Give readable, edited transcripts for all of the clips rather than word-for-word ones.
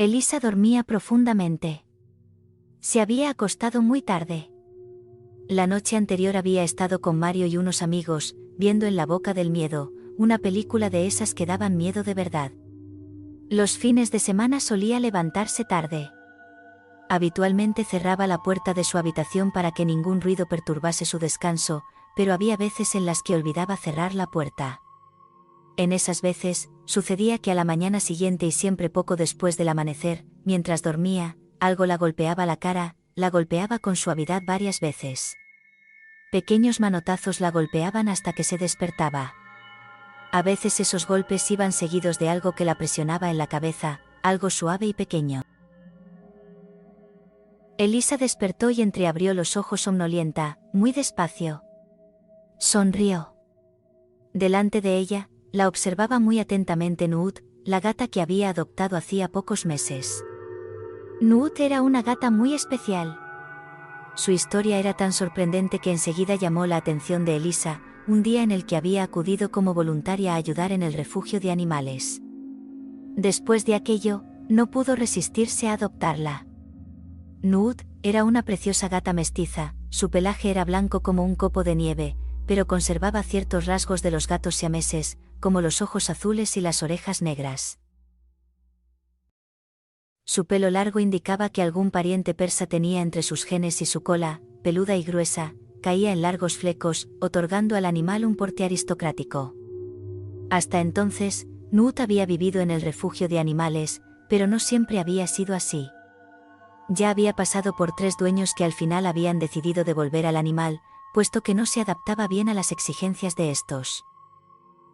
Elisa dormía profundamente. Se había acostado muy tarde. La noche anterior había estado con Mario y unos amigos, viendo En la boca del miedo, una película de esas que daban miedo de verdad. Los fines de semana solía levantarse tarde. Habitualmente cerraba la puerta de su habitación para que ningún ruido perturbase su descanso, pero había veces en las que olvidaba cerrar la puerta. En esas veces, sucedía que a la mañana siguiente y siempre poco después del amanecer, mientras dormía, algo la golpeaba la cara, la golpeaba con suavidad varias veces. Pequeños manotazos la golpeaban hasta que se despertaba. A veces esos golpes iban seguidos de algo que la presionaba en la cabeza, algo suave y pequeño. Elisa despertó y entreabrió los ojos somnolienta, muy despacio. Sonrió. Delante de ella, la observaba muy atentamente Nuut, la gata que había adoptado hacía pocos meses. Nuut era una gata muy especial. Su historia era tan sorprendente que enseguida llamó la atención de Elisa, un día en el que había acudido como voluntaria a ayudar en el refugio de animales. Después de aquello, no pudo resistirse a adoptarla. Nuut era una preciosa gata mestiza, su pelaje era blanco como un copo de nieve, pero conservaba ciertos rasgos de los gatos siameses, como los ojos azules y las orejas negras. Su pelo largo indicaba que algún pariente persa tenía entre sus genes y su cola, peluda y gruesa, caía en largos flecos, otorgando al animal un porte aristocrático. Hasta entonces, Nuut había vivido en el refugio de animales, pero no siempre había sido así. Ya había pasado por 3 dueños que al final habían decidido devolver al animal, puesto que no se adaptaba bien a las exigencias de estos.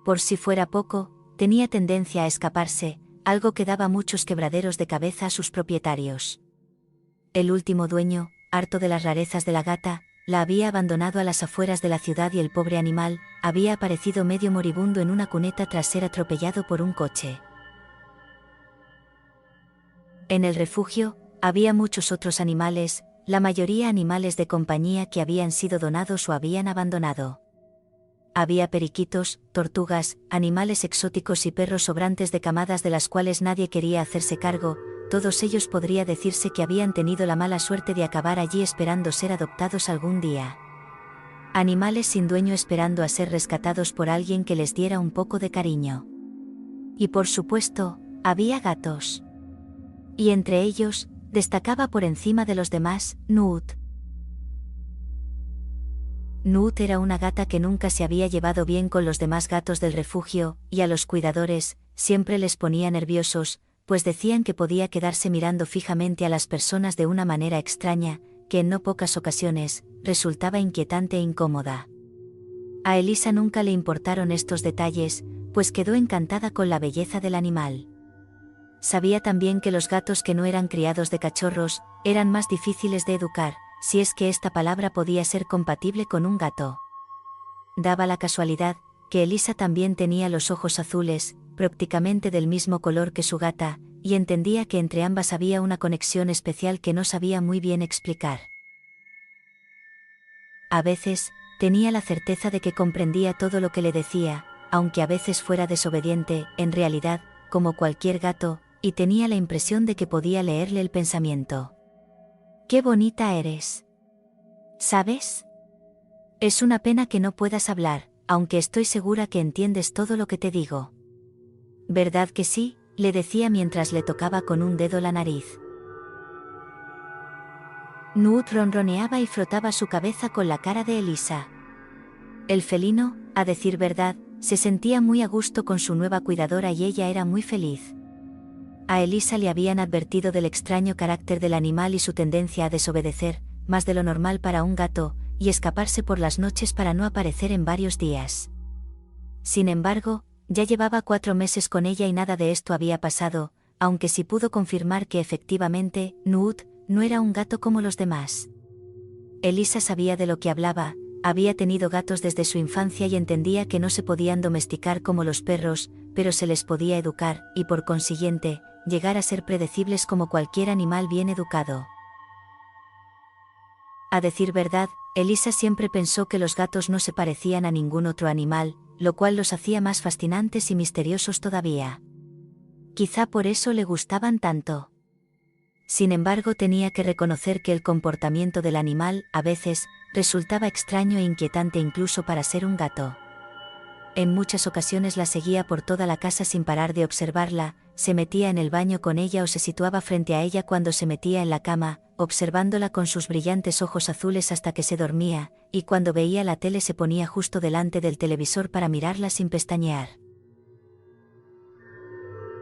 Por si fuera poco, tenía tendencia a escaparse, algo que daba muchos quebraderos de cabeza a sus propietarios. El último dueño, harto de las rarezas de la gata, la había abandonado a las afueras de la ciudad y el pobre animal había aparecido medio moribundo en una cuneta tras ser atropellado por un coche. En el refugio, había muchos otros animales, la mayoría animales de compañía que habían sido donados o habían abandonado. Había periquitos, tortugas, animales exóticos y perros sobrantes de camadas de las cuales nadie quería hacerse cargo, todos ellos podría decirse que habían tenido la mala suerte de acabar allí esperando ser adoptados algún día. Animales sin dueño esperando a ser rescatados por alguien que les diera un poco de cariño. Y por supuesto, había gatos. Y entre ellos, destacaba por encima de los demás, Nuut. Nuut era una gata que nunca se había llevado bien con los demás gatos del refugio, y a los cuidadores, siempre les ponía nerviosos, pues decían que podía quedarse mirando fijamente a las personas de una manera extraña, que en no pocas ocasiones, resultaba inquietante e incómoda. A Elisa nunca le importaron estos detalles, pues quedó encantada con la belleza del animal. Sabía también que los gatos que no eran criados de cachorros, eran más difíciles de educar, si es que esta palabra podía ser compatible con un gato. Daba la casualidad, que Elisa también tenía los ojos azules, prácticamente del mismo color que su gata, y entendía que entre ambas había una conexión especial que no sabía muy bien explicar. A veces, tenía la certeza de que comprendía todo lo que le decía, aunque a veces fuera desobediente, en realidad, como cualquier gato, y tenía la impresión de que podía leerle el pensamiento. «Qué bonita eres. ¿Sabes? Es una pena que no puedas hablar, aunque estoy segura que entiendes todo lo que te digo». «¿Verdad que sí?», le decía mientras le tocaba con un dedo la nariz. Nuut ronroneaba y frotaba su cabeza con la cara de Elisa. El felino, a decir verdad, se sentía muy a gusto con su nueva cuidadora y ella era muy feliz. A Elisa le habían advertido del extraño carácter del animal y su tendencia a desobedecer, más de lo normal para un gato, y escaparse por las noches para no aparecer en varios días. Sin embargo, ya llevaba 4 meses con ella y nada de esto había pasado, aunque sí pudo confirmar que efectivamente, Nuut no era un gato como los demás. Elisa sabía de lo que hablaba, había tenido gatos desde su infancia y entendía que no se podían domesticar como los perros, pero se les podía educar, y por consiguiente, llegar a ser predecibles como cualquier animal bien educado. A decir verdad, Elisa siempre pensó que los gatos no se parecían a ningún otro animal, lo cual los hacía más fascinantes y misteriosos todavía. Quizá por eso le gustaban tanto. Sin embargo tenía que reconocer que el comportamiento del animal, a veces, resultaba extraño e inquietante incluso para ser un gato. En muchas ocasiones la seguía por toda la casa sin parar de observarla, se metía en el baño con ella o se situaba frente a ella cuando se metía en la cama, observándola con sus brillantes ojos azules hasta que se dormía, y cuando veía la tele se ponía justo delante del televisor para mirarla sin pestañear.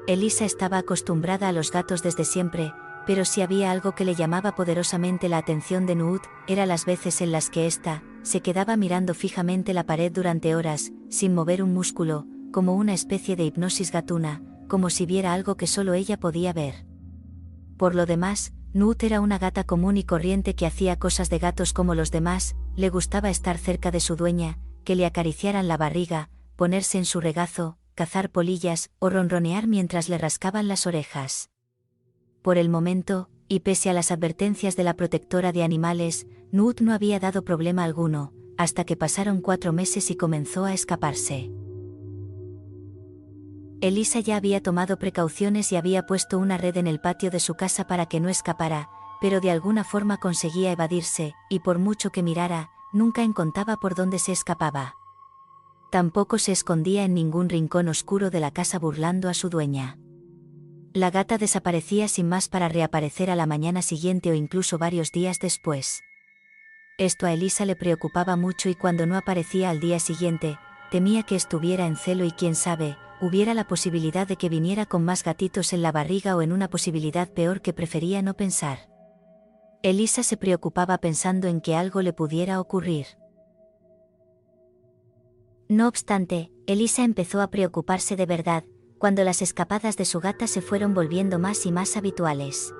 Elisa estaba acostumbrada a los gatos desde siempre, pero si había algo que le llamaba poderosamente la atención de Nude, era las veces en las que ésta se quedaba mirando fijamente la pared durante horas, sin mover un músculo, como una especie de hipnosis gatuna, como si viera algo que solo ella podía ver. Por lo demás, Nude era una gata común y corriente que hacía cosas de gatos como los demás, le gustaba estar cerca de su dueña, que le acariciaran la barriga, ponerse en su regazo, cazar polillas o ronronear mientras le rascaban las orejas. Por el momento, y pese a las advertencias de la protectora de animales, Nude no había dado problema alguno, hasta que pasaron 4 meses y comenzó a escaparse. Elisa ya había tomado precauciones y había puesto una red en el patio de su casa para que no escapara, pero de alguna forma conseguía evadirse, y por mucho que mirara, nunca encontraba por dónde se escapaba. Tampoco se escondía en ningún rincón oscuro de la casa burlando a su dueña. La gata desaparecía sin más para reaparecer a la mañana siguiente o incluso varios días después. Esto a Elisa le preocupaba mucho y cuando no aparecía al día siguiente, temía que estuviera en celo y quién sabe, hubiera la posibilidad de que viniera con más gatitos en la barriga o en una posibilidad peor que prefería no pensar. Elisa se preocupaba pensando en que algo le pudiera ocurrir. No obstante, Elisa empezó a preocuparse de verdad, cuando las escapadas de su gata se fueron volviendo más y más habituales.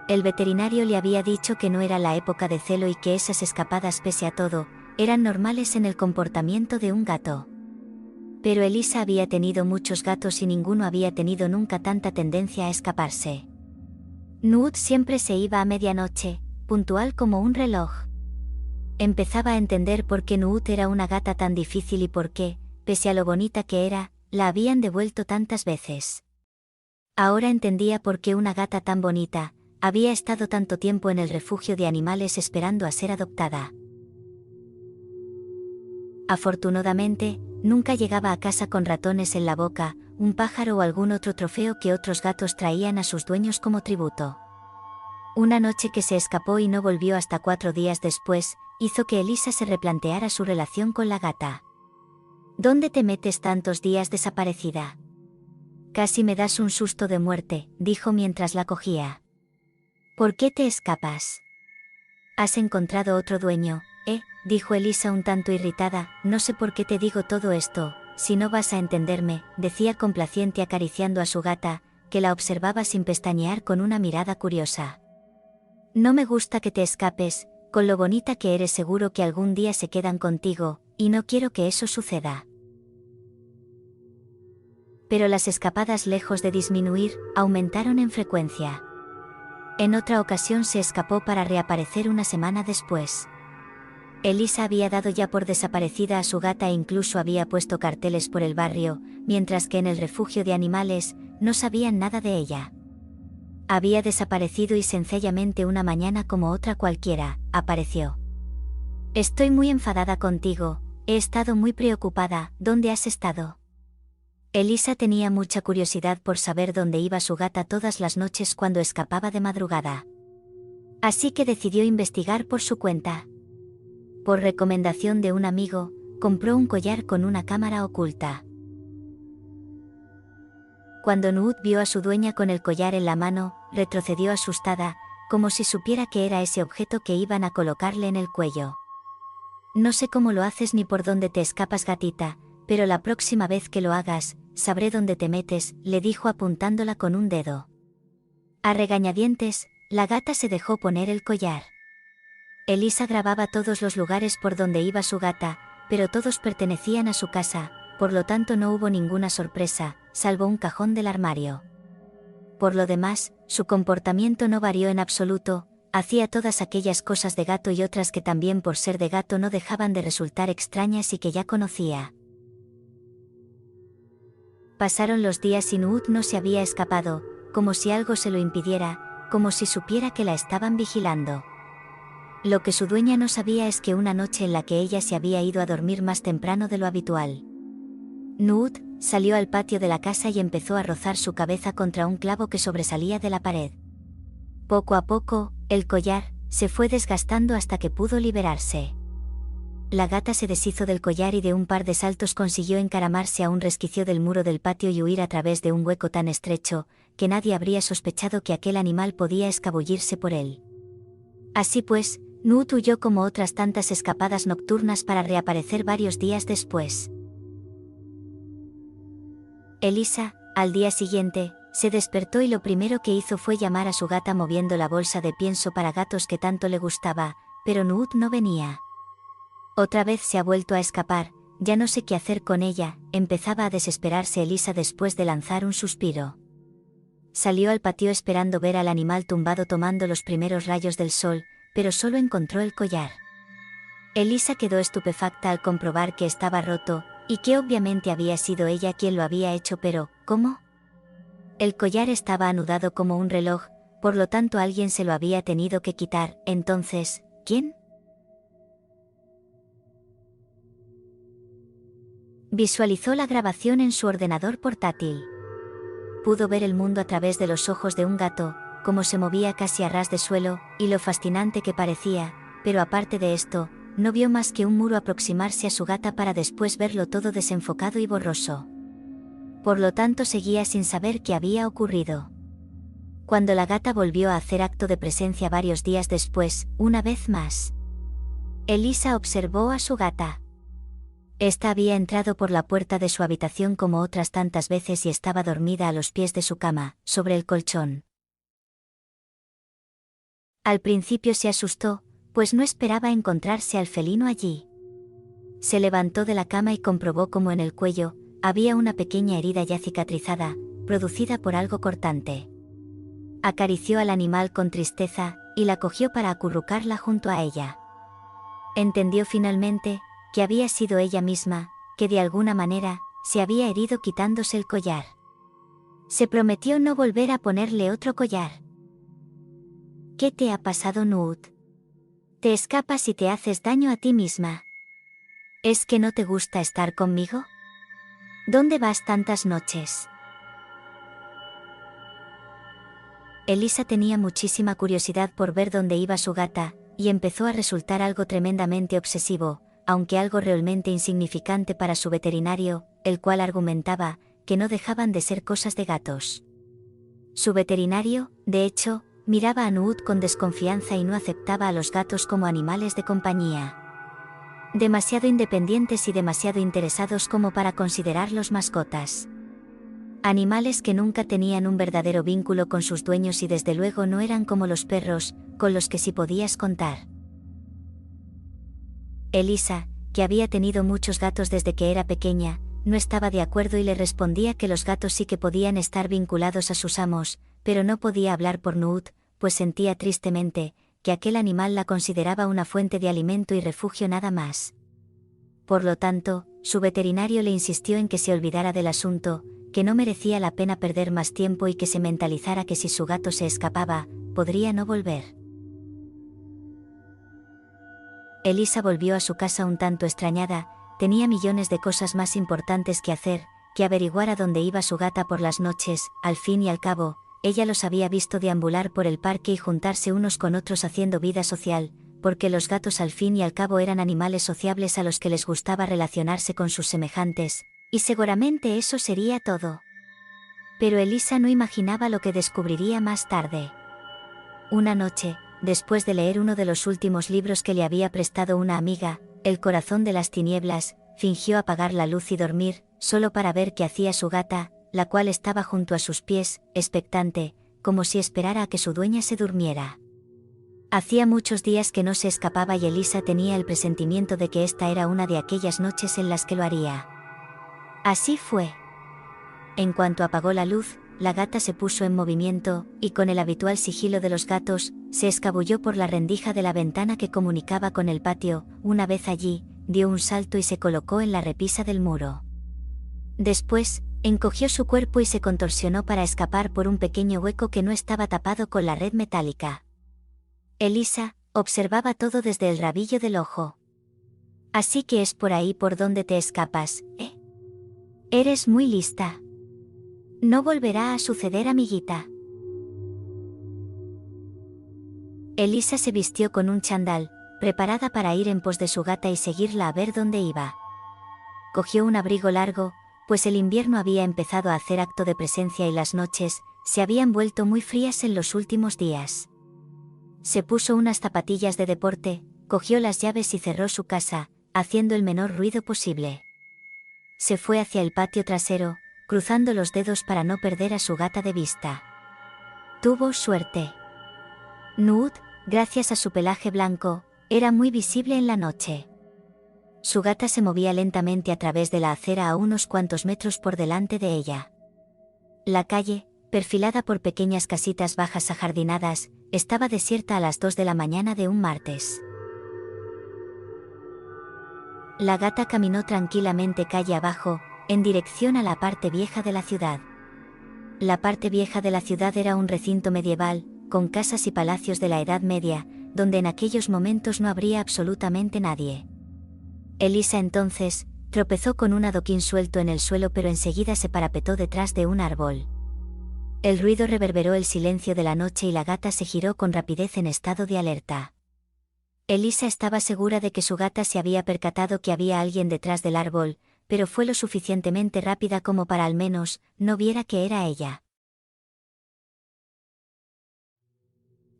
El veterinario le había dicho que no era la época de celo y que esas escapadas, pese a todo, eran normales en el comportamiento de un gato. Pero Elisa había tenido muchos gatos y ninguno había tenido nunca tanta tendencia a escaparse. Nude siempre se iba a medianoche, puntual como un reloj. Empezaba a entender por qué Nude era una gata tan difícil y por qué, pese a lo bonita que era, la habían devuelto tantas veces. Ahora entendía por qué una gata tan bonita había estado tanto tiempo en el refugio de animales esperando a ser adoptada. Afortunadamente, nunca llegaba a casa con ratones en la boca, un pájaro o algún otro trofeo que otros gatos traían a sus dueños como tributo. Una noche que se escapó y no volvió hasta 4 días después, hizo que Elisa se replanteara su relación con la gata. ¿Dónde te metes tantos días desaparecida? Casi me das un susto de muerte, dijo mientras la cogía. ¿Por qué te escapas? ¿Has encontrado otro dueño? Dijo Elisa un tanto irritada, no sé por qué te digo todo esto, si no vas a entenderme, decía complaciente acariciando a su gata, que la observaba sin pestañear con una mirada curiosa. No me gusta que te escapes, con lo bonita que eres seguro que algún día se quedan contigo, y no quiero que eso suceda. Pero las escapadas, lejos de disminuir, aumentaron en frecuencia. En otra ocasión se escapó para reaparecer una semana después. Elisa había dado ya por desaparecida a su gata e incluso había puesto carteles por el barrio, mientras que en el refugio de animales no sabían nada de ella. Había desaparecido y sencillamente una mañana como otra cualquiera, apareció. Estoy muy enfadada contigo, he estado muy preocupada, ¿dónde has estado? Elisa tenía mucha curiosidad por saber dónde iba su gata todas las noches cuando escapaba de madrugada. Así que decidió investigar por su cuenta. Por recomendación de un amigo, compró un collar con una cámara oculta. Cuando Nude vio a su dueña con el collar en la mano, retrocedió asustada, como si supiera que era ese objeto que iban a colocarle en el cuello. No sé cómo lo haces ni por dónde te escapas, gatita, pero la próxima vez que lo hagas, sabré dónde te metes, le dijo apuntándola con un dedo. A regañadientes, la gata se dejó poner el collar. Elisa grababa todos los lugares por donde iba su gata, pero todos pertenecían a su casa, por lo tanto no hubo ninguna sorpresa, salvo un cajón del armario. Por lo demás, su comportamiento no varió en absoluto, hacía todas aquellas cosas de gato y otras que también por ser de gato no dejaban de resultar extrañas y que ya conocía. Pasaron los días y Nude no se había escapado, como si algo se lo impidiera, como si supiera que la estaban vigilando. Lo que su dueña no sabía es que una noche en la que ella se había ido a dormir más temprano de lo habitual, Nuud salió al patio de la casa y empezó a rozar su cabeza contra un clavo que sobresalía de la pared. Poco a poco, el collar se fue desgastando hasta que pudo liberarse. La gata se deshizo del collar y de un par de saltos consiguió encaramarse a un resquicio del muro del patio y huir a través de un hueco tan estrecho, que nadie habría sospechado que aquel animal podía escabullirse por él. Así pues, Nuud huyó como otras tantas escapadas nocturnas para reaparecer varios días después. Elisa, al día siguiente, se despertó y lo primero que hizo fue llamar a su gata moviendo la bolsa de pienso para gatos que tanto le gustaba, pero Nuud no venía. Otra vez se ha vuelto a escapar, ya no sé qué hacer con ella, empezaba a desesperarse Elisa después de lanzar un suspiro. Salió al patio esperando ver al animal tumbado tomando los primeros rayos del sol, pero solo encontró el collar. Elisa quedó estupefacta al comprobar que estaba roto, y que obviamente había sido ella quien lo había hecho, pero ¿cómo? El collar estaba anudado como un reloj, por lo tanto alguien se lo había tenido que quitar. Entonces, ¿quién? Visualizó la grabación en su ordenador portátil. Pudo ver el mundo a través de los ojos de un gato, cómo se movía casi a ras de suelo, y lo fascinante que parecía, pero aparte de esto, no vio más que un muro aproximarse a su gata para después verlo todo desenfocado y borroso. Por lo tanto seguía sin saber qué había ocurrido. Cuando la gata volvió a hacer acto de presencia varios días después, una vez más, Elisa observó a su gata. Esta había entrado por la puerta de su habitación como otras tantas veces y estaba dormida a los pies de su cama, sobre el colchón. Al principio se asustó, pues no esperaba encontrarse al felino allí. Se levantó de la cama y comprobó cómo en el cuello había una pequeña herida ya cicatrizada, producida por algo cortante. Acarició al animal con tristeza, y la cogió para acurrucarla junto a ella. Entendió finalmente que había sido ella misma, que de alguna manera se había herido quitándose el collar. Se prometió no volver a ponerle otro collar. ¿Qué te ha pasado, Nuud? Te escapas y te haces daño a ti misma. ¿Es que no te gusta estar conmigo? ¿Dónde vas tantas noches? Elisa tenía muchísima curiosidad por ver dónde iba su gata, y empezó a resultar algo tremendamente obsesivo, aunque algo realmente insignificante para su veterinario, el cual argumentaba que no dejaban de ser cosas de gatos. Su veterinario, de hecho, miraba a Nuud con desconfianza y no aceptaba a los gatos como animales de compañía. Demasiado independientes y demasiado interesados como para considerarlos mascotas. Animales que nunca tenían un verdadero vínculo con sus dueños y desde luego no eran como los perros, con los que sí podías contar. Elisa, que había tenido muchos gatos desde que era pequeña, no estaba de acuerdo y le respondía que los gatos sí que podían estar vinculados a sus amos, pero no podía hablar por Nuud, pues sentía tristemente que aquel animal la consideraba una fuente de alimento y refugio nada más. Por lo tanto, su veterinario le insistió en que se olvidara del asunto, que no merecía la pena perder más tiempo y que se mentalizara que si su gato se escapaba, podría no volver. Elisa volvió a su casa un tanto extrañada, tenía millones de cosas más importantes que hacer, que averiguar a dónde iba su gata por las noches. Al fin y al cabo, ella los había visto deambular por el parque y juntarse unos con otros haciendo vida social, porque los gatos al fin y al cabo eran animales sociables a los que les gustaba relacionarse con sus semejantes, y seguramente eso sería todo. Pero Elisa no imaginaba lo que descubriría más tarde. Una noche, después de leer uno de los últimos libros que le había prestado una amiga, El corazón de las tinieblas, fingió apagar la luz y dormir, solo para ver qué hacía su gata, la cual estaba junto a sus pies, expectante, como si esperara a que su dueña se durmiera. Hacía muchos días que no se escapaba y Elisa tenía el presentimiento de que esta era una de aquellas noches en las que lo haría. Así fue. En cuanto apagó la luz, la gata se puso en movimiento, y con el habitual sigilo de los gatos, se escabulló por la rendija de la ventana que comunicaba con el patio. Una vez allí, dio un salto y se colocó en la repisa del muro. Después, Encogió su cuerpo y se contorsionó para escapar por un pequeño hueco que no estaba tapado con la red metálica. Elisa observaba todo desde el rabillo del ojo. Así que es por ahí por donde te escapas, ¿eh? Eres muy lista. No volverá a suceder, amiguita. Elisa se vistió con un chándal, preparada para ir en pos de su gata y seguirla a ver dónde iba. Cogió un abrigo largo, pues el invierno había empezado a hacer acto de presencia y las noches se habían vuelto muy frías en los últimos días. Se puso unas zapatillas de deporte, cogió las llaves y cerró su casa, haciendo el menor ruido posible. Se fue hacia el patio trasero, cruzando los dedos para no perder a su gata de vista. Tuvo suerte. Nude, gracias a su pelaje blanco, era muy visible en la noche. Su gata se movía lentamente a través de la acera a unos cuantos metros por delante de ella. La calle, perfilada por pequeñas casitas bajas ajardinadas, estaba desierta a las 2 de la mañana de un martes. La gata caminó tranquilamente calle abajo, en dirección a la parte vieja de la ciudad. La parte vieja de la ciudad era un recinto medieval, con casas y palacios de la Edad Media, donde en aquellos momentos no habría absolutamente nadie. Elisa entonces tropezó con un adoquín suelto en el suelo, pero enseguida se parapetó detrás de un árbol. El ruido reverberó el silencio de la noche y la gata se giró con rapidez en estado de alerta. Elisa estaba segura de que su gata se había percatado que había alguien detrás del árbol, pero fue lo suficientemente rápida como para al menos no viera que era ella.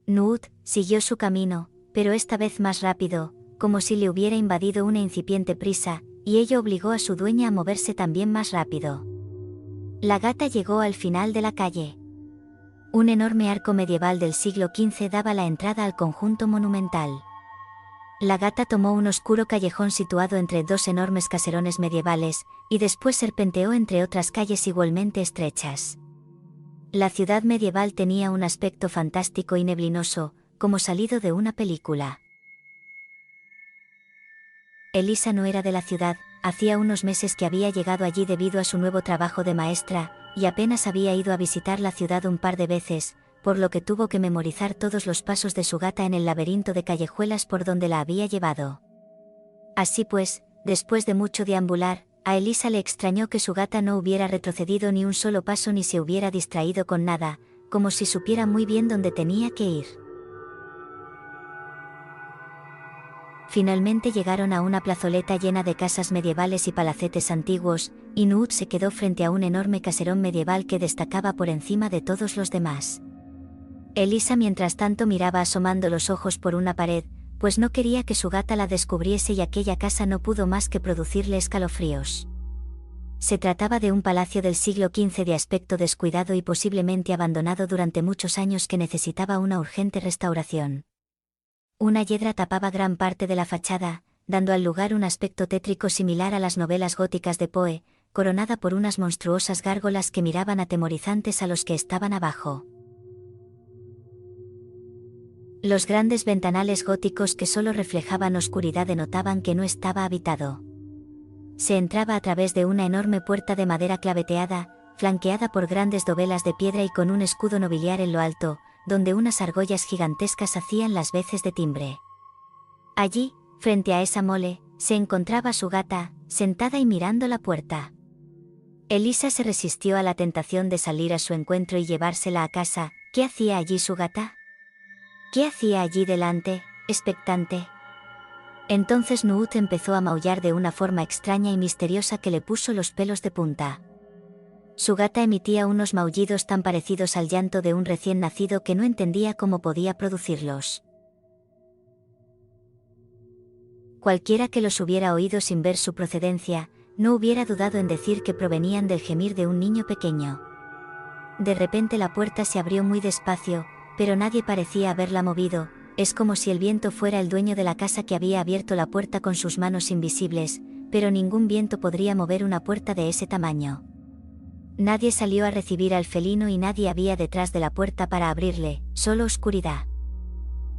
Nude siguió su camino, pero esta vez más rápido, como si le hubiera invadido una incipiente prisa, y ello obligó a su dueña a moverse también más rápido. La gata llegó al final de la calle. Un enorme arco medieval del siglo XV daba la entrada al conjunto monumental. La gata tomó un oscuro callejón situado entre dos enormes caserones medievales, y después serpenteó entre otras calles igualmente estrechas. La ciudad medieval tenía un aspecto fantástico y neblinoso, como salido de una película. Elisa no era de la ciudad, hacía unos meses que había llegado allí debido a su nuevo trabajo de maestra, y apenas había ido a visitar la ciudad un par de veces, por lo que tuvo que memorizar todos los pasos de su gata en el laberinto de callejuelas por donde la había llevado. Así pues, después de mucho deambular, a Elisa le extrañó que su gata no hubiera retrocedido ni un solo paso ni se hubiera distraído con nada, como si supiera muy bien dónde tenía que ir. Finalmente llegaron a una plazoleta llena de casas medievales y palacetes antiguos, y Nude se quedó frente a un enorme caserón medieval que destacaba por encima de todos los demás. Elisa mientras tanto miraba asomando los ojos por una pared, pues no quería que su gata la descubriese y aquella casa no pudo más que producirle escalofríos. Se trataba de un palacio del siglo XV de aspecto descuidado y posiblemente abandonado durante muchos años que necesitaba una urgente restauración. Una hiedra tapaba gran parte de la fachada, dando al lugar un aspecto tétrico similar a las novelas góticas de Poe, coronada por unas monstruosas gárgolas que miraban atemorizantes a los que estaban abajo. Los grandes ventanales góticos que solo reflejaban oscuridad denotaban que no estaba habitado. Se entraba a través de una enorme puerta de madera claveteada, flanqueada por grandes dovelas de piedra y con un escudo nobiliar en lo alto, donde unas argollas gigantescas hacían las veces de timbre. Allí, frente a esa mole, se encontraba su gata, sentada y mirando la puerta. Elisa se resistió a la tentación de salir a su encuentro y llevársela a casa. ¿Qué hacía allí su gata? ¿Qué hacía allí delante, expectante? Entonces Nude empezó a maullar de una forma extraña y misteriosa que le puso los pelos de punta. Su gata emitía unos maullidos tan parecidos al llanto de un recién nacido que no entendía cómo podía producirlos. Cualquiera que los hubiera oído sin ver su procedencia, no hubiera dudado en decir que provenían del gemir de un niño pequeño. De repente la puerta se abrió muy despacio, pero nadie parecía haberla movido. Es como si el viento fuera el dueño de la casa que había abierto la puerta con sus manos invisibles, pero ningún viento podría mover una puerta de ese tamaño. Nadie salió a recibir al felino y nadie había detrás de la puerta para abrirle, solo oscuridad.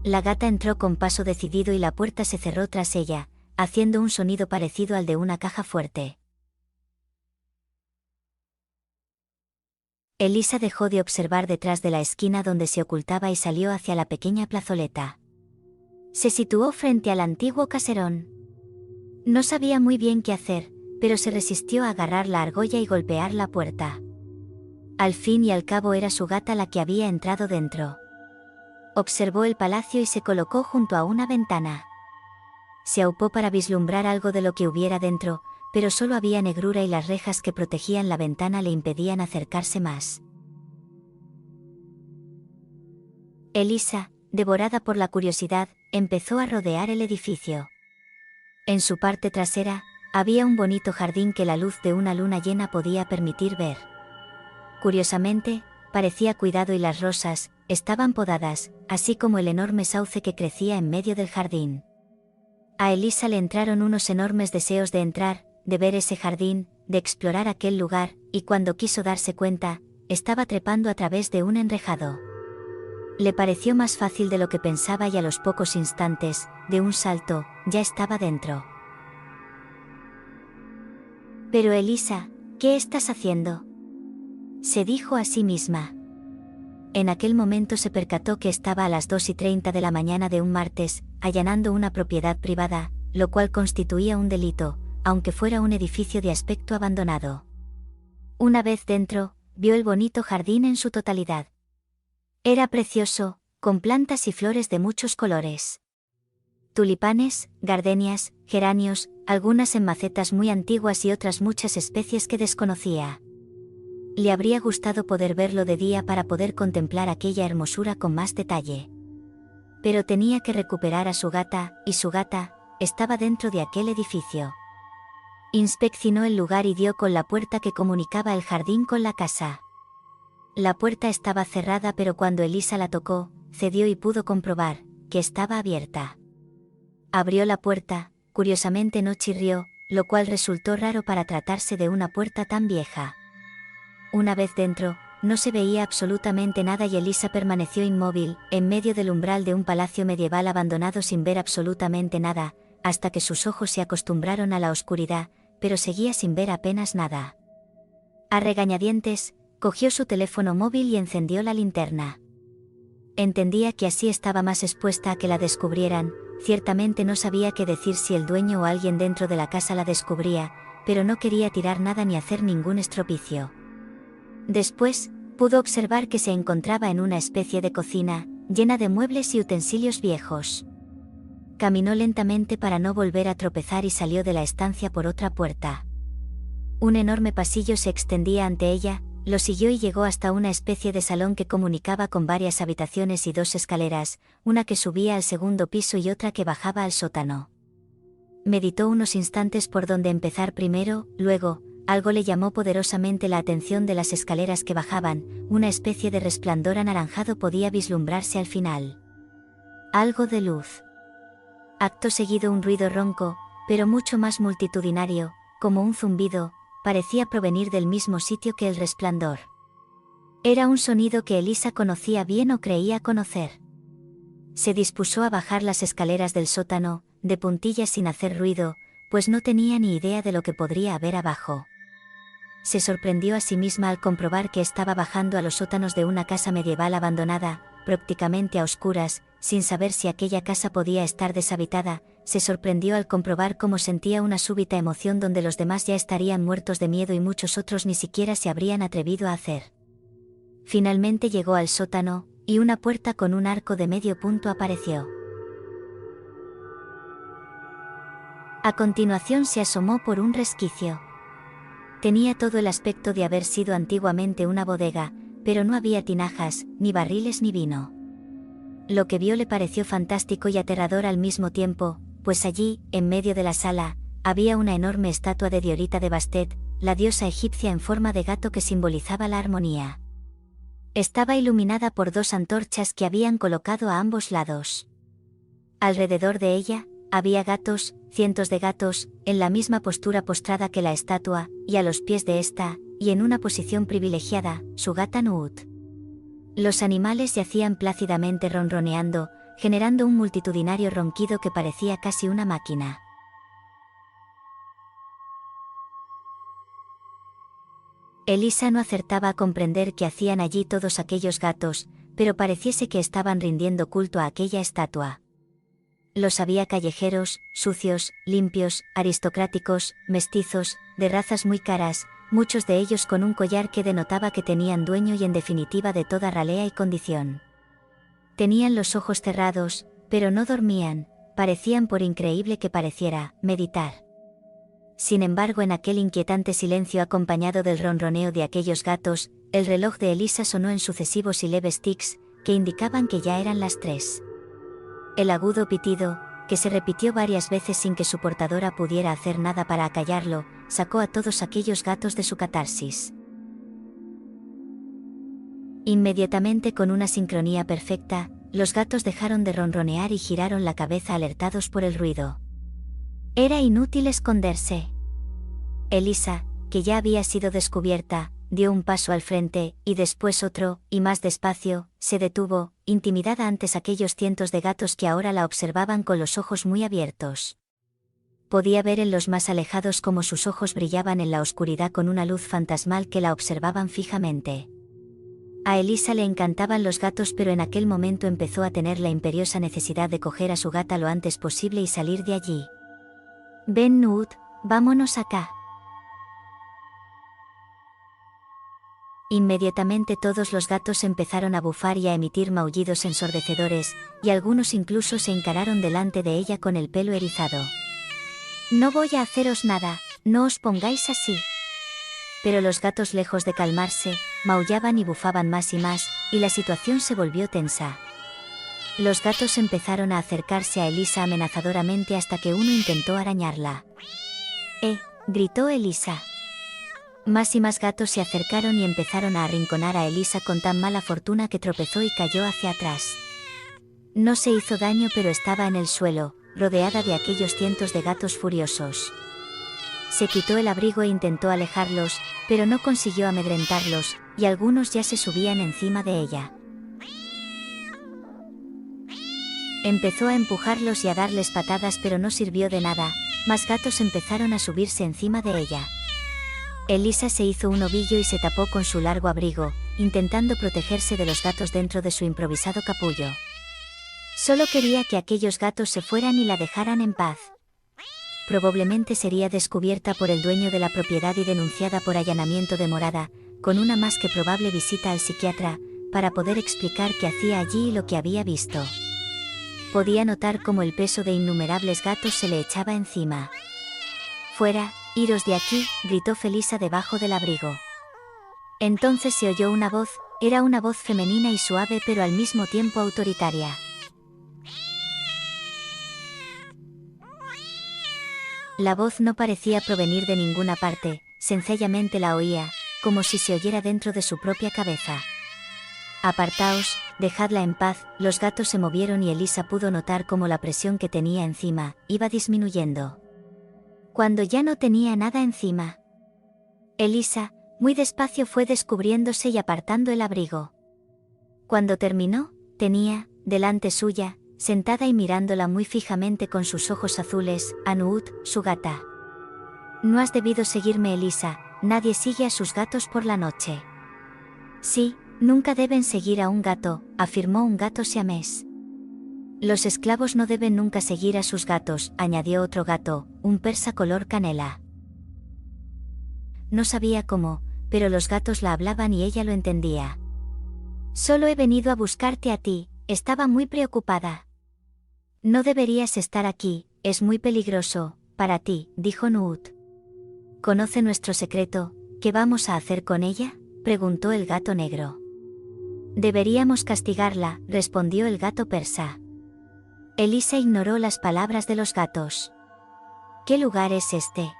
La gata entró con paso decidido y la puerta se cerró tras ella, haciendo un sonido parecido al de una caja fuerte. Elisa dejó de observar detrás de la esquina donde se ocultaba y salió hacia la pequeña plazoleta. Se situó frente al antiguo caserón. No sabía muy bien qué hacer, pero se resistió a agarrar la argolla y golpear la puerta. Al fin y al cabo era su gata la que había entrado dentro. Observó el palacio y se colocó junto a una ventana. Se aupó para vislumbrar algo de lo que hubiera dentro, pero solo había negrura y las rejas que protegían la ventana le impedían acercarse más. Elisa, devorada por la curiosidad, empezó a rodear el edificio. En su parte trasera, había un bonito jardín que la luz de una luna llena podía permitir ver. Curiosamente, parecía cuidado y las rosas estaban podadas, así como el enorme sauce que crecía en medio del jardín. A Elisa le entraron unos enormes deseos de entrar, de ver ese jardín, de explorar aquel lugar, y cuando quiso darse cuenta, estaba trepando a través de un enrejado. Le pareció más fácil de lo que pensaba y a los pocos instantes, de un salto, ya estaba dentro. Pero Elisa, ¿qué estás haciendo?, se dijo a sí misma. En aquel momento se percató que estaba a las 2:30 de la mañana de un martes, allanando una propiedad privada, lo cual constituía un delito, aunque fuera un edificio de aspecto abandonado. Una vez dentro, vio el bonito jardín en su totalidad. Era precioso, con plantas y flores de muchos colores. Tulipanes, gardenias, geranios, algunas en macetas muy antiguas y otras muchas especies que desconocía. Le habría gustado poder verlo de día para poder contemplar aquella hermosura con más detalle. Pero tenía que recuperar a su gata, y su gata estaba dentro de aquel edificio. Inspeccionó el lugar y dio con la puerta que comunicaba el jardín con la casa. La puerta estaba cerrada, pero cuando Elisa la tocó, cedió y pudo comprobar que estaba abierta. Abrió la puerta, curiosamente no chirrió, lo cual resultó raro para tratarse de una puerta tan vieja. Una vez dentro, no se veía absolutamente nada y Elisa permaneció inmóvil, en medio del umbral de un palacio medieval abandonado sin ver absolutamente nada, hasta que sus ojos se acostumbraron a la oscuridad, pero seguía sin ver apenas nada. A regañadientes, cogió su teléfono móvil y encendió la linterna. Entendía que así estaba más expuesta a que la descubrieran, ciertamente no sabía qué decir si el dueño o alguien dentro de la casa la descubría, pero no quería tirar nada ni hacer ningún estropicio. Después, pudo observar que se encontraba en una especie de cocina, llena de muebles y utensilios viejos. Caminó lentamente para no volver a tropezar y salió de la estancia por otra puerta. Un enorme pasillo se extendía ante ella, lo siguió y llegó hasta una especie de salón que comunicaba con varias habitaciones y dos escaleras, una que subía al segundo piso y otra que bajaba al sótano. Meditó unos instantes por dónde empezar primero, luego, algo le llamó poderosamente la atención de las escaleras que bajaban, una especie de resplandor anaranjado podía vislumbrarse al final. Algo de luz. Acto seguido un ruido ronco, pero mucho más multitudinario, como un zumbido, parecía provenir del mismo sitio que el resplandor. Era un sonido que Elisa conocía bien o creía conocer. Se dispuso a bajar las escaleras del sótano, de puntillas sin hacer ruido, pues no tenía ni idea de lo que podría haber abajo. Se sorprendió a sí misma al comprobar que estaba bajando a los sótanos de una casa medieval abandonada, prácticamente a oscuras, sin saber si aquella casa podía estar deshabitada. Se sorprendió al comprobar cómo sentía una súbita emoción donde los demás ya estarían muertos de miedo y muchos otros ni siquiera se habrían atrevido a hacer. Finalmente llegó al sótano, y una puerta con un arco de medio punto apareció. A continuación se asomó por un resquicio. Tenía todo el aspecto de haber sido antiguamente una bodega, pero no había tinajas, ni barriles ni vino. Lo que vio le pareció fantástico y aterrador al mismo tiempo, pues allí, en medio de la sala, había una enorme estatua de Diorita de Bastet, la diosa egipcia en forma de gato que simbolizaba la armonía. Estaba iluminada por dos antorchas que habían colocado a ambos lados. Alrededor de ella, había gatos, cientos de gatos, en la misma postura postrada que la estatua, y a los pies de esta, y en una posición privilegiada, su gata Nuut. Los animales yacían plácidamente ronroneando, generando un multitudinario ronquido que parecía casi una máquina. Elisa no acertaba a comprender qué hacían allí todos aquellos gatos, pero pareciese que estaban rindiendo culto a aquella estatua. Los había callejeros, sucios, limpios, aristocráticos, mestizos, de razas muy caras, muchos de ellos con un collar que denotaba que tenían dueño y en definitiva de toda ralea y condición. Tenían los ojos cerrados, pero no dormían, parecían, por increíble que pareciera, meditar. Sin embargo, en aquel inquietante silencio acompañado del ronroneo de aquellos gatos, el reloj de Elisa sonó en sucesivos y leves tics, que indicaban que ya eran las 3. El agudo pitido, que se repitió varias veces sin que su portadora pudiera hacer nada para acallarlo, sacó a todos aquellos gatos de su catarsis. Inmediatamente, con una sincronía perfecta, los gatos dejaron de ronronear y giraron la cabeza alertados por el ruido. Era inútil esconderse. Elisa, que ya había sido descubierta, dio un paso al frente, y después otro, y más despacio, se detuvo, intimidada ante aquellos cientos de gatos que ahora la observaban con los ojos muy abiertos. Podía ver en los más alejados cómo sus ojos brillaban en la oscuridad con una luz fantasmal que la observaban fijamente. A Elisa le encantaban los gatos, pero en aquel momento empezó a tener la imperiosa necesidad de coger a su gata lo antes posible y salir de allí. «Ven, Nut, vámonos acá». Inmediatamente todos los gatos empezaron a bufar y a emitir maullidos ensordecedores, y algunos incluso se encararon delante de ella con el pelo erizado. «No voy a haceros nada, no os pongáis así». Pero los gatos, lejos de calmarse, maullaban y bufaban más, y la situación se volvió tensa. Los gatos empezaron a acercarse a Elisa amenazadoramente hasta que uno intentó arañarla. Gritó Elisa. Más y más gatos se acercaron y empezaron a arrinconar a Elisa con tan mala fortuna que tropezó y cayó hacia atrás. No se hizo daño, pero estaba en el suelo, rodeada de aquellos cientos de gatos furiosos. Se quitó el abrigo e intentó alejarlos, pero no consiguió amedrentarlos, y algunos ya se subían encima de ella. Empezó a empujarlos y a darles patadas, pero no sirvió de nada, más gatos empezaron a subirse encima de ella. Elisa se hizo un ovillo y se tapó con su largo abrigo, intentando protegerse de los gatos dentro de su improvisado capullo. Solo quería que aquellos gatos se fueran y la dejaran en paz. Probablemente sería descubierta por el dueño de la propiedad y denunciada por allanamiento de morada, con una más que probable visita al psiquiatra, para poder explicar qué hacía allí y lo que había visto. Podía notar cómo el peso de innumerables gatos se le echaba encima. «Fuera, iros de aquí», gritó Felisa debajo del abrigo. Entonces se oyó una voz, era una voz femenina y suave, pero al mismo tiempo autoritaria. La voz no parecía provenir de ninguna parte, sencillamente la oía, como si se oyera dentro de su propia cabeza. «Apartaos, dejadla en paz». Los gatos se movieron y Elisa pudo notar cómo la presión que tenía encima iba disminuyendo. Cuando ya no tenía nada encima, Elisa, muy despacio, fue descubriéndose y apartando el abrigo. Cuando terminó, tenía, delante suya, sentada y mirándola muy fijamente con sus ojos azules, a Nut, su gata. «No has debido seguirme, Elisa, nadie sigue a sus gatos por la noche». «Sí, nunca deben seguir a un gato», afirmó un gato siamés. «Los esclavos no deben nunca seguir a sus gatos», añadió otro gato, un persa color canela. No sabía cómo, pero los gatos la hablaban y ella lo entendía. «Solo he venido a buscarte a ti, estaba muy preocupada». «No deberías estar aquí, es muy peligroso para ti», dijo Nut. «¿Conoce nuestro secreto? ¿Qué vamos a hacer con ella?», preguntó el gato negro. «Deberíamos castigarla», respondió el gato persa. Elisa ignoró las palabras de los gatos. «¿Qué lugar es este?»,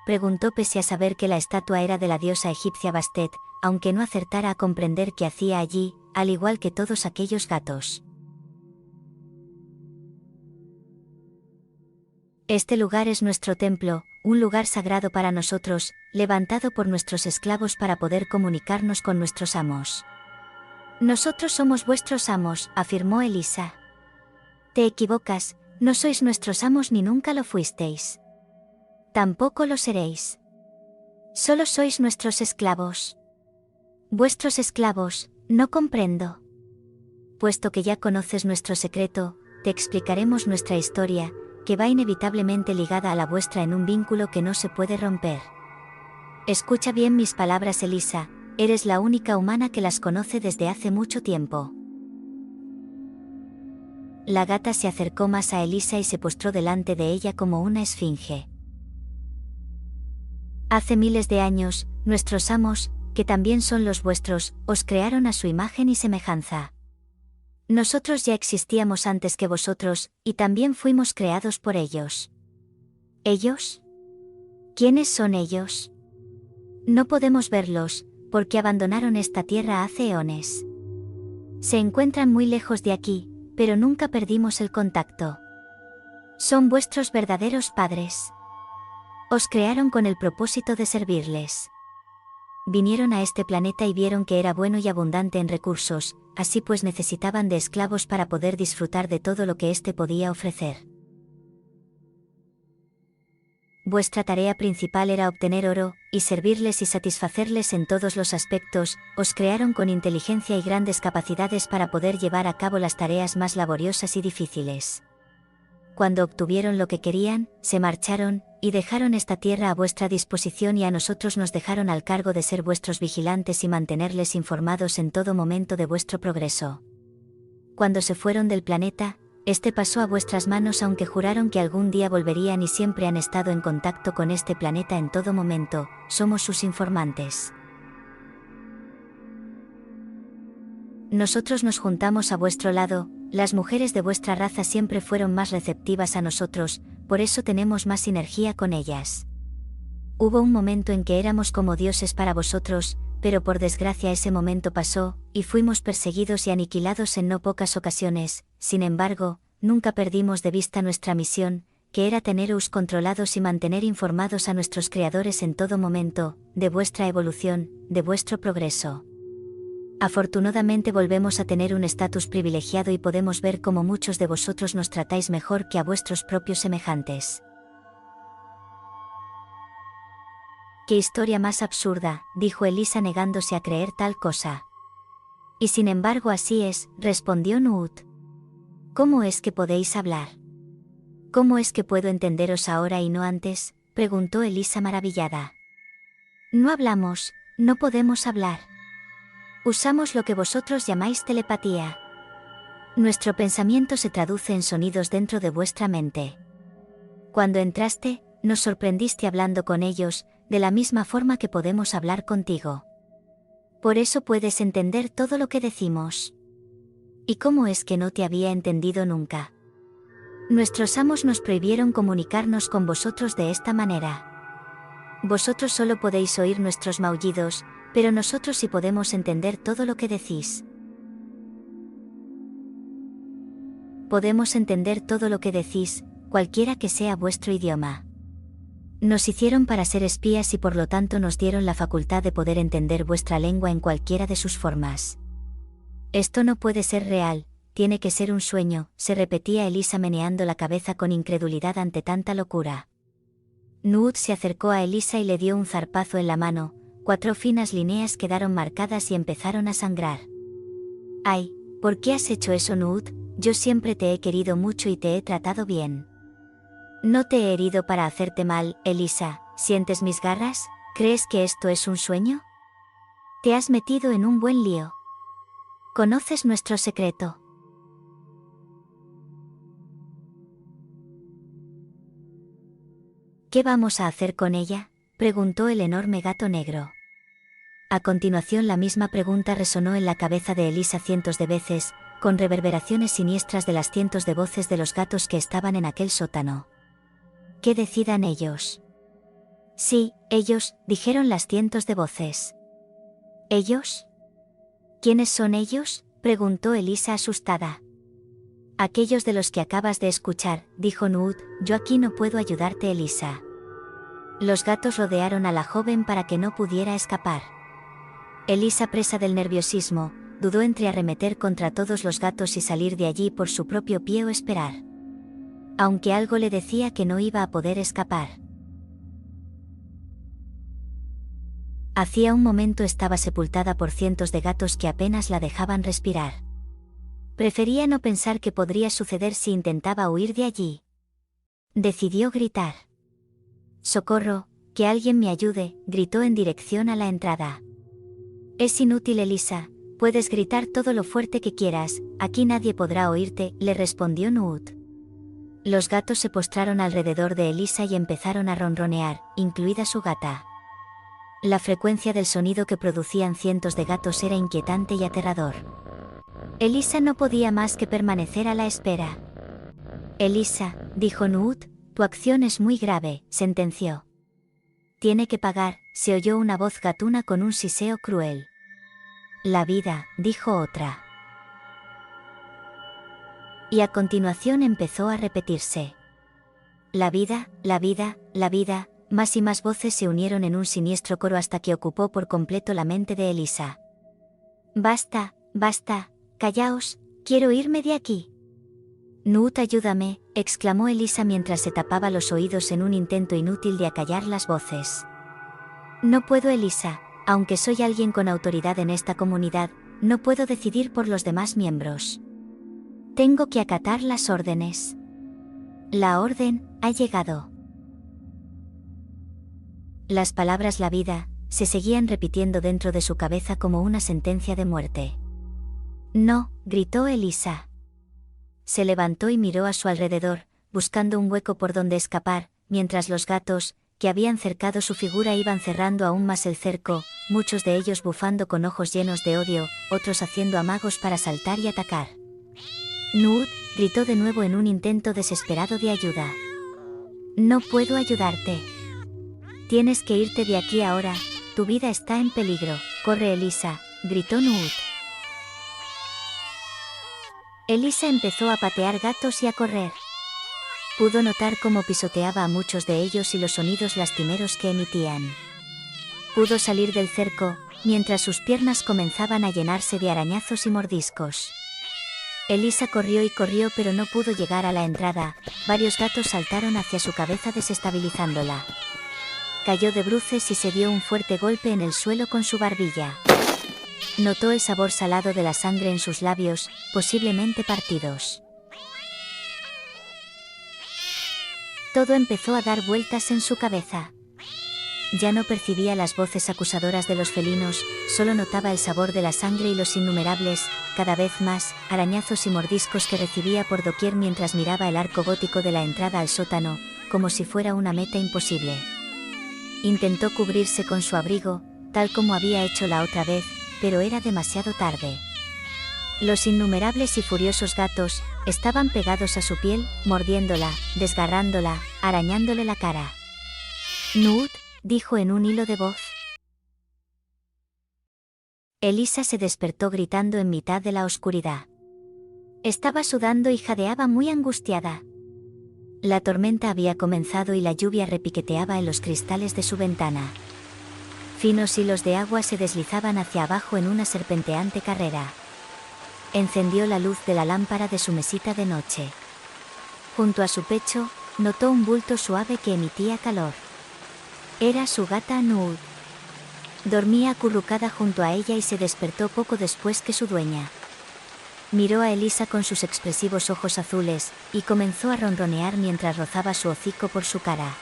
preguntó, pese a saber que la estatua era de la diosa egipcia Bastet, aunque no acertara a comprender qué hacía allí, al igual que todos aquellos gatos. «Este lugar es nuestro templo, un lugar sagrado para nosotros, levantado por nuestros esclavos para poder comunicarnos con nuestros amos». «Nosotros somos vuestros amos», afirmó Elisa. «Te equivocas, no sois nuestros amos ni nunca lo fuisteis. Tampoco lo seréis». Solo sois nuestros esclavos. Vuestros esclavos, no comprendo. Puesto que ya conoces nuestro secreto, te explicaremos nuestra historia, que va inevitablemente ligada a la vuestra en un vínculo que no se puede romper. Escucha bien mis palabras, Elisa, eres la única humana que las conoce desde hace mucho tiempo. La gata se acercó más a Elisa y se postró delante de ella como una esfinge. Hace miles de años, nuestros amos, que también son los vuestros, os crearon a su imagen y semejanza. Nosotros ya existíamos antes que vosotros, y también fuimos creados por ellos. ¿Ellos? ¿Quiénes son ellos? No podemos verlos, porque abandonaron esta tierra hace eones. Se encuentran muy lejos de aquí, pero nunca perdimos el contacto. Son vuestros verdaderos padres. Os crearon con el propósito de servirles. Vinieron a este planeta y vieron que era bueno y abundante en recursos, así pues necesitaban de esclavos para poder disfrutar de todo lo que éste podía ofrecer. Vuestra tarea principal era obtener oro, y servirles y satisfacerles en todos los aspectos. Os crearon con inteligencia y grandes capacidades para poder llevar a cabo las tareas más laboriosas y difíciles. Cuando obtuvieron lo que querían, se marcharon, y dejaron esta tierra a vuestra disposición y a nosotros nos dejaron al cargo de ser vuestros vigilantes y mantenerles informados en todo momento de vuestro progreso. Cuando se fueron del planeta, este pasó a vuestras manos aunque juraron que algún día volverían y siempre han estado en contacto con este planeta en todo momento, somos sus informantes. Nosotros nos juntamos a vuestro lado, las mujeres de vuestra raza siempre fueron más receptivas a nosotros, por eso tenemos más sinergia con ellas. Hubo un momento en que éramos como dioses para vosotros, pero por desgracia ese momento pasó, y fuimos perseguidos y aniquilados en no pocas ocasiones. Sin embargo, nunca perdimos de vista nuestra misión, que era teneros controlados y mantener informados a nuestros creadores en todo momento, de vuestra evolución, de vuestro progreso. Afortunadamente volvemos a tener un estatus privilegiado y podemos ver cómo muchos de vosotros nos tratáis mejor que a vuestros propios semejantes. «Qué historia más absurda», dijo Elisa negándose a creer tal cosa. «Y sin embargo así es», respondió Nuud. «¿Cómo es que podéis hablar? ¿Cómo es que puedo entenderos ahora y no antes?», preguntó Elisa maravillada. «No hablamos, no podemos hablar. Usamos lo que vosotros llamáis telepatía. Nuestro pensamiento se traduce en sonidos dentro de vuestra mente. Cuando entraste, nos sorprendiste hablando con ellos, de la misma forma que podemos hablar contigo. Por eso puedes entender todo lo que decimos. ¿Y cómo es que no te había entendido nunca? Nuestros amos nos prohibieron comunicarnos con vosotros de esta manera. Vosotros solo podéis oír nuestros maullidos, pero nosotros sí podemos entender todo lo que decís. Podemos entender todo lo que decís, cualquiera que sea vuestro idioma. Nos hicieron para ser espías y por lo tanto nos dieron la facultad de poder entender vuestra lengua en cualquiera de sus formas. Esto no puede ser real, tiene que ser un sueño, se repetía Elisa meneando la cabeza con incredulidad ante tanta locura. Nuud se acercó a Elisa y le dio un zarpazo en la mano, 4 finas líneas quedaron marcadas y empezaron a sangrar. «Ay, ¿por qué has hecho eso, Nuud? Yo siempre te he querido mucho y te he tratado bien». «No te he herido para hacerte mal, Elisa, ¿sientes mis garras? ¿Crees que esto es un sueño? Te has metido en un buen lío. ¿Conoces nuestro secreto?» «¿Qué vamos a hacer con ella?», preguntó el enorme gato negro. A continuación la misma pregunta resonó en la cabeza de Elisa cientos de veces, con reverberaciones siniestras de las cientos de voces de los gatos que estaban en aquel sótano. «¿Qué decidan ellos?» «Sí, ellos», dijeron las cientos de voces. «¿Ellos? ¿Quiénes son ellos?», preguntó Elisa asustada. «Aquellos de los que acabas de escuchar», dijo Nuud, «yo aquí no puedo ayudarte, Elisa». Los gatos rodearon a la joven para que no pudiera escapar. Elisa, presa del nerviosismo, dudó entre arremeter contra todos los gatos y salir de allí por su propio pie o esperar. Aunque algo le decía que no iba a poder escapar. Hacía un momento estaba sepultada por cientos de gatos que apenas la dejaban respirar. Prefería no pensar qué podría suceder si intentaba huir de allí. Decidió gritar. «¡Socorro! ¡Que alguien me ayude!», gritó en dirección a la entrada. «Es inútil, Elisa, puedes gritar todo lo fuerte que quieras, aquí nadie podrá oírte», le respondió Newt. Los gatos se postraron alrededor de Elisa y empezaron a ronronear, incluida su gata. La frecuencia del sonido que producían cientos de gatos era inquietante y aterrador. Elisa no podía más que permanecer a la espera. «Elisa», dijo Newt, «tu acción es muy grave», sentenció. «Tiene que pagar», se oyó una voz gatuna con un siseo cruel. «La vida», dijo otra. Y a continuación empezó a repetirse. «La vida, la vida, la vida», más y más voces se unieron en un siniestro coro hasta que ocupó por completo la mente de Elisa. «Basta, basta, callaos, quiero irme de aquí». «Newt, ayúdame», exclamó Elisa mientras se tapaba los oídos en un intento inútil de acallar las voces. «No puedo, Elisa, aunque soy alguien con autoridad en esta comunidad, no puedo decidir por los demás miembros. Tengo que acatar las órdenes. La orden ha llegado». Las palabras «la vida» se seguían repitiendo dentro de su cabeza como una sentencia de muerte. «No», gritó Elisa. Se levantó y miró a su alrededor, buscando un hueco por donde escapar, mientras los gatos, que habían cercado su figura, iban cerrando aún más el cerco, muchos de ellos bufando con ojos llenos de odio, otros haciendo amagos para saltar y atacar. «Newt», gritó de nuevo en un intento desesperado de ayuda. «No puedo ayudarte. Tienes que irte de aquí ahora, tu vida está en peligro». «Corre, Elisa», gritó Newt. Elisa empezó a patear gatos y a correr. Pudo notar cómo pisoteaba a muchos de ellos y los sonidos lastimeros que emitían. Pudo salir del cerco, mientras sus piernas comenzaban a llenarse de arañazos y mordiscos. Elisa corrió y corrió, pero no pudo llegar a la entrada. Varios gatos saltaron hacia su cabeza desestabilizándola. Cayó de bruces y se dio un fuerte golpe en el suelo con su barbilla. Notó el sabor salado de la sangre en sus labios, posiblemente partidos. Todo empezó a dar vueltas en su cabeza. Ya no percibía las voces acusadoras de los felinos, solo notaba el sabor de la sangre y los innumerables, cada vez más, arañazos y mordiscos que recibía por doquier mientras miraba el arco gótico de la entrada al sótano, como si fuera una meta imposible. Intentó cubrirse con su abrigo, tal como había hecho la otra vez, pero era demasiado tarde. Los innumerables y furiosos gatos estaban pegados a su piel, mordiéndola, desgarrándola, arañándole la cara. «Newt», dijo en un hilo de voz. Elisa se despertó gritando en mitad de la oscuridad. Estaba sudando y jadeaba muy angustiada. La tormenta había comenzado y la lluvia repiqueteaba en los cristales de su ventana. Finos hilos de agua se deslizaban hacia abajo en una serpenteante carrera. Encendió la luz de la lámpara de su mesita de noche. Junto a su pecho, notó un bulto suave que emitía calor. Era su gata Newt. Dormía acurrucada junto a ella y se despertó poco después que su dueña. Miró a Elisa con sus expresivos ojos azules, y comenzó a ronronear mientras rozaba su hocico por su cara.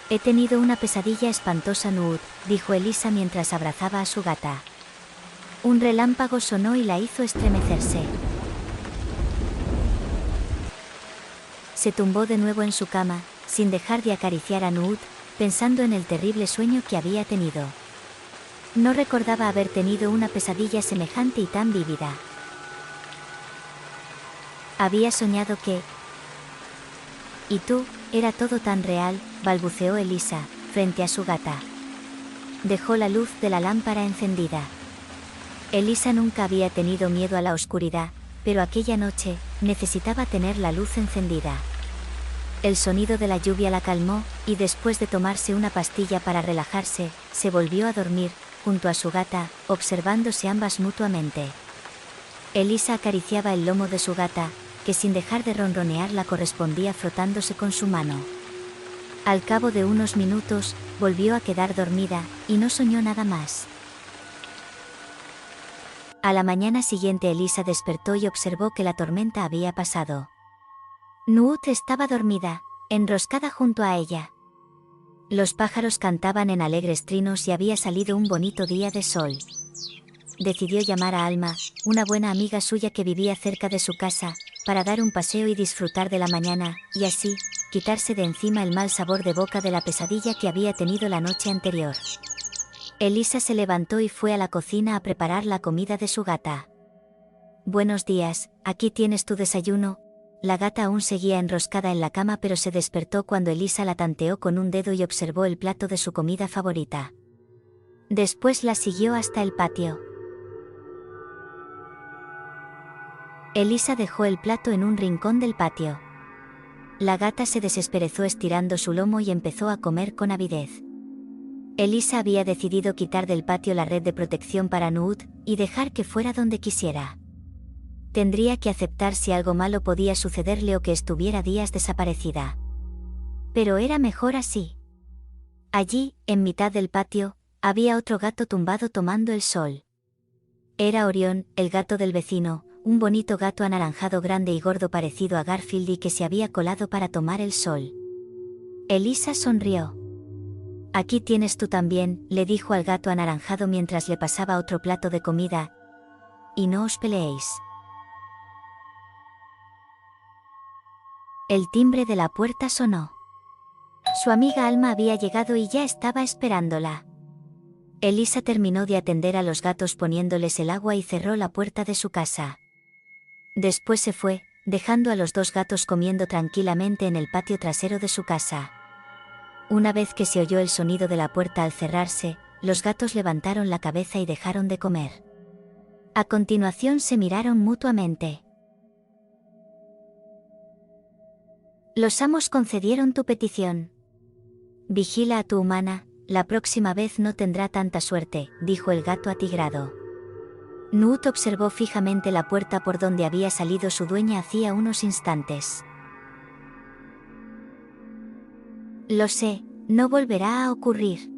«He tenido una pesadilla espantosa, Newt», dijo Elisa mientras abrazaba a su gata. Un relámpago sonó y la hizo estremecerse. Se tumbó de nuevo en su cama, sin dejar de acariciar a Newt, pensando en el terrible sueño que había tenido. No recordaba haber tenido una pesadilla semejante y tan vívida. Había soñado que... «¿Y tú? Era todo tan real», balbuceó Elisa, frente a su gata. Dejó la luz de la lámpara encendida. Elisa nunca había tenido miedo a la oscuridad, pero aquella noche, necesitaba tener la luz encendida. El sonido de la lluvia la calmó, y después de tomarse una pastilla para relajarse, se volvió a dormir, junto a su gata, observándose ambas mutuamente. Elisa acariciaba el lomo de su gata, que sin dejar de ronronear la correspondía frotándose con su mano. Al cabo de unos minutos, volvió a quedar dormida, y no soñó nada más. A la mañana siguiente Elisa despertó y observó que la tormenta había pasado. Nuut estaba dormida, enroscada junto a ella. Los pájaros cantaban en alegres trinos y había salido un bonito día de sol. Decidió llamar a Alma, una buena amiga suya que vivía cerca de su casa, para dar un paseo y disfrutar de la mañana, y así, quitarse de encima el mal sabor de boca de la pesadilla que había tenido la noche anterior. Elisa se levantó y fue a la cocina a preparar la comida de su gata. «Buenos días, aquí tienes tu desayuno». La gata aún seguía enroscada en la cama, pero se despertó cuando Elisa la tanteó con un dedo y observó el plato de su comida favorita. Después la siguió hasta el patio. Elisa dejó el plato en un rincón del patio. La gata se desesperezó estirando su lomo y empezó a comer con avidez. Elisa había decidido quitar del patio la red de protección para Nuut, y dejar que fuera donde quisiera. Tendría que aceptar si algo malo podía sucederle o que estuviera días desaparecida. Pero era mejor así. Allí, en mitad del patio, había otro gato tumbado tomando el sol. Era Orión, el gato del vecino, un bonito gato anaranjado grande y gordo parecido a Garfield y que se había colado para tomar el sol. Elisa sonrió. «Aquí tienes tú también», le dijo al gato anaranjado mientras le pasaba otro plato de comida. «Y no os peleéis». El timbre de la puerta sonó. Su amiga Alma había llegado y ya estaba esperándola. Elisa terminó de atender a los gatos poniéndoles el agua y cerró la puerta de su casa. Después se fue, dejando a los dos gatos comiendo tranquilamente en el patio trasero de su casa. Una vez que se oyó el sonido de la puerta al cerrarse, los gatos levantaron la cabeza y dejaron de comer. A continuación se miraron mutuamente. «Los amos concedieron tu petición. Vigila a tu humana, la próxima vez no tendrá tanta suerte», dijo el gato atigrado. Nuut observó fijamente la puerta por donde había salido su dueña hacía unos instantes. «Lo sé, no volverá a ocurrir».